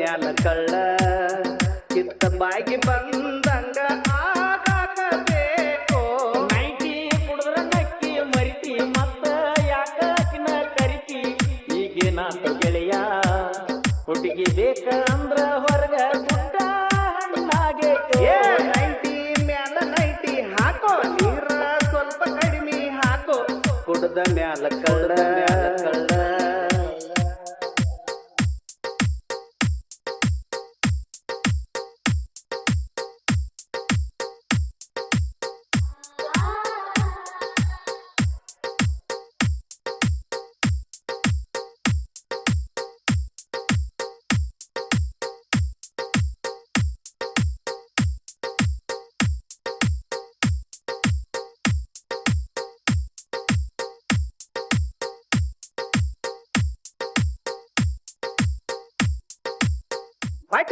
ಮ್ಯಾಲ ಕಳ್ಳ ಕಿತ್ತ ಬಾಯಿಗೆ ಬಂದಂಗ ಆಗಬೇಕು. ನೈಟಿ ಕುಡಿದ್ರ ನಕ್ಕಿ ಮರಿತಿ ಮತ್ತ ಯಾಕಿನ ಕರಿತಿ ಈಗೇನಾತ ಗೆಳೆಯ ಹುಡುಗಿ ಬೇಕ ಅಂದ್ರ ಹೊರಗ ಗುಡ್ಡ ಹಣ್ಣಾಗೆ ಏ ನೈಟಿ ಮ್ಯಾಲ ನೈಟಿ ಹಾಕೋ ನೀರ ಸ್ವಲ್ಪ ಕಡಿಮೆ ಹಾಕೋ ಕುಡ್ದ ಮ್ಯಾಲ ಕಳ್ಳ ಕಳ್ಳ.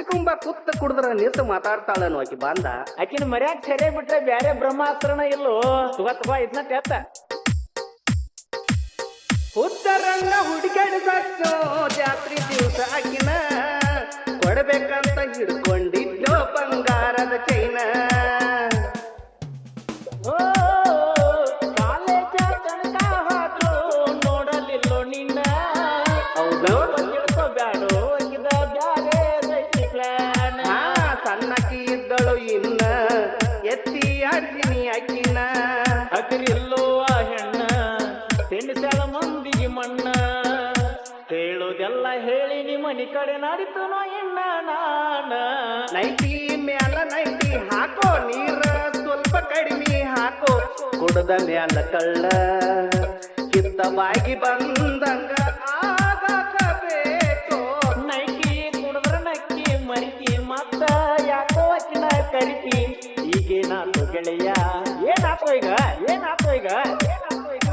ಕುಂಬ ಕುತ್ತ ಕುಡಿದ್ರ ನಿಂತ ಮಾತಾಡ್ತಾಳನು ಆಕಿ ಬಂದ. ಆಕಿನ ಮರ್ಯಾಗ ಸರಿಯಾಗಿ ಬಿಟ್ರೆ ಬ್ಯಾರೆ ಬ್ರಹ್ಮಾಸ್ತ್ರನ ಇಲ್ಲೋ. ತುಗತ್ವಾ ಇದನ್ನ ತೆತ್ತ ಉತ್ತರಂಗ ಹುಡುಕಾಡಿದಷ್ಟು ಜಾತ್ರೆ ದಿವಸ ಆಕಿನ ಕೊಡಬೇಕಂತ ಹಿಡ್ಕೊಂಡಿದ್ದೋ ಬಂಗಾರದ ಚೈನ. ಓ ಕಾಲೇಜ ತನಕ ಹಾಕು ನೋಡಲಿಲ್ಲೋ ನಿನ್ನ. ಹೌದು ತಿಳ್ಕೊ ಬ್ಯಾಡೋ ಇದ ಬ್ಯಾರೆ ದೈತಿ ಪ್ಲಾನ್. ಸಣ್ಣಕಿ ಇದ್ದಳು ಇನ್ನ ಎತ್ತಿ ಆಡ್ತೀನಿ ಆಕಿನ. ಅದಿರಿಲ್ಲೋ ಆ ಹೆಣ್ಣ ತಿಂಡಿಸ್ಯಾಳ ಮಂದಿಗೆ ಮಣ್ಣ. ಹೇಳುದೆಲ್ಲ ಹೇಳಿ ನಿ ಮನಿ ಕಡೆ ನಾಡಿತನೋ ಎಣ್ಣ ನಾನ. ನೈಟಿ ಮ್ಯಾಲ ನೈಟಿ ಹಾಕೋ ನೀರ ಸ್ವಲ್ಪ ಕಡಿಮೆ ಹಾಕೋ ಕುಡ್ದ ಮ್ಯಾಲ ಕಳ್ಳ ಕಿತ್ತ ಬಾಗಿ ಬಂದಂಗ ಆಗಬೇಕು. ನೈಕಿ ಕುಡಿದ್ರ ನಕ್ಕಿ ಮರಿತಿ ಮತ್ತ ಯಾಕೋ ಅಕ್ಕಿನ ಕರಿತಿ ಈಗೇನಾತು ಗೆಳೆಯ. ಏನಾತೋ ಈಗ ಏನಾತೋ ಈಗ ಏನಾತೋ ಈಗ.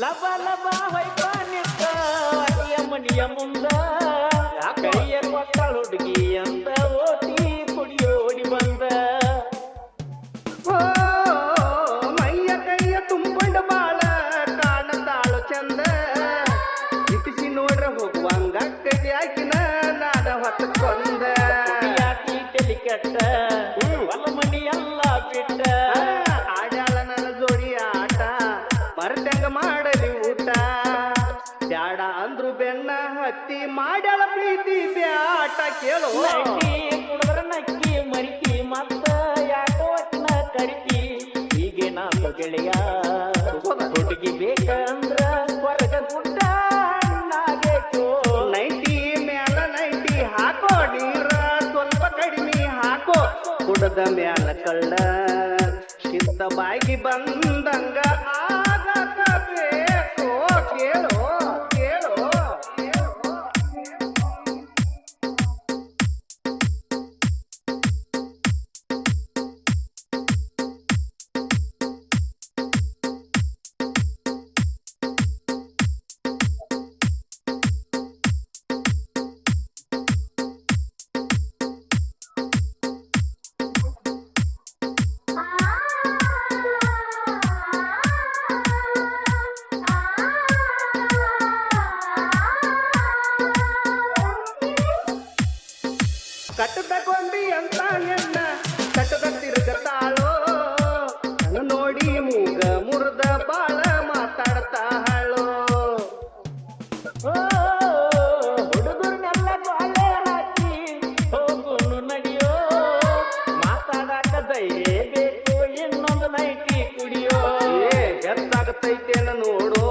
ಲಬ ಲಬ ಹೊಯ್ತಾನಿತ್ತ ಅಡಿಯ ಮನಿಯ ಮುಂದ. ಕೈಯ ಕೊಟ್ಟಳ ಹುಡುಗಿ ಅಂತ ಓಟಿ ಕುಡಿಯೋಡಿ ಬಂದ. ಓ ಮೈಯ ಕೈಯ ತುಂಬಿಕೊಂಡ ಬಾಳ ಕಾಣತಾಳು ಚಂದ. ಇಟಿಸಿ ನೋಡ್ರ ಹೋಗುವಂಗ ಕೈ ಆಕಿನ ನಾಡ ಹೊತ್ತಕೊಂಡ. ಯಾಕಿ ತಲಿ ಕೆಟ್ಟ ಹೊಲ ಮನಿ ಎಲ್ಲ ಬಿಟ್ಟ. ಆಡ್ಯಾಳ ನನ್ನ ಜೋಡಿ ಆಟ ಮರದಂಗ ಮಾಡಲಿ ಊಟ. ಬ್ಯಾಡ ಅಂದ್ರು ಬೆನ್ನ ಹತ್ತಿ ಮಾಡ್ಯಾಳ ಪ್ರೀತಿ ಬ್ಯಾಟ ಕೇಳು. ನೈಟಿ ಕುಡಿದ್ರ ನಕ್ಕಿ ಮರಿತಿ ಮತ್ತ ಯಾಕೋ ಅಕ್ಕಿನ ಕರಿತಿ ಈಗೇನಾತು ಗೆಳೆಯ. ಹುಡುಗಿ ಬೇಕಂದ್ರ ಹೊರಗ ಗುಡ್ಡ ಹಣ್ಣಾಗೇಕೋ. ನೈಟಿ ಮ್ಯಾಲ ನೈಟಿ ಹಾಕೋ ನೀರ ಸ್ವಲ್ಪ ಕಡಿಮೆ ಹಾಕೋ ಕುಡದ ಮ್ಯಾಲ ಕಳ್ಳ ಕಿತ್ತ ಬಾಯಿಗೆ ಬಂದಂಗ ಆಗಬೇಕು. ಕೇಳು ಕೇಳು ಕಟ್ಟದ ಗೊಂಬಿ ಅಂತ ಎನ್ನ ಕಟ್ಟದ ತಿರುಗತಾಳೋ. ನನ್ನ ನೋಡಿ ಮೂಗ ಮುರ್ದ ಬಾಳ ಮಾತಾಡ್ತಾಳೋ. ಹುಡುಗರ್ನೆಲ್ಲ ಬಾಳೆ ಹಾಕಿ ಹೋಗುನು ನಡಿಯೋ. ಮಾತಾಡಾಕ ಧೈರ್ಯ ಬೇಕು ಇನ್ನೊಂದು ನೈಟಿ ಕುಡಿಯೋ. ಎತ್ತಾಗತೈತೇನ ನೋಡು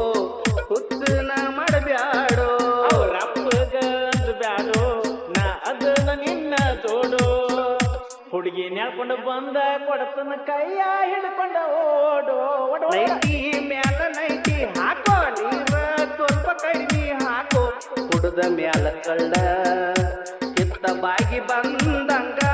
ಹುಚ್ಚನ ಮಾಡಬ್ಯಾಡೋ. ರಪ್ಪಗ ಅಂದ್ ಬ್ಯಾಡೋ ನಾ ಅದನ್ನ ನಿನ್ನ ತೋಡು. ಹುಡುಗಿ ನೆಳ್ಕೊಂಡು ಬಂದ ಕೊಡತನ ಕೈಯ ಹಿಡ್ಕೊಂಡ ಓಡೋ. ನೈಟಿ ಮ್ಯಾಲ ನೈಟಿ ಹಾಕೋ ನೀರ ಸ್ವಲ್ಪ ಕಡಿಮೆ ಹಾಕೋ ಕುಡ್ದ ಮ್ಯಾಲ ಕಳ್ಳ ಕಿತ್ತ ಬಾಗಿ ಬಂದಂಗ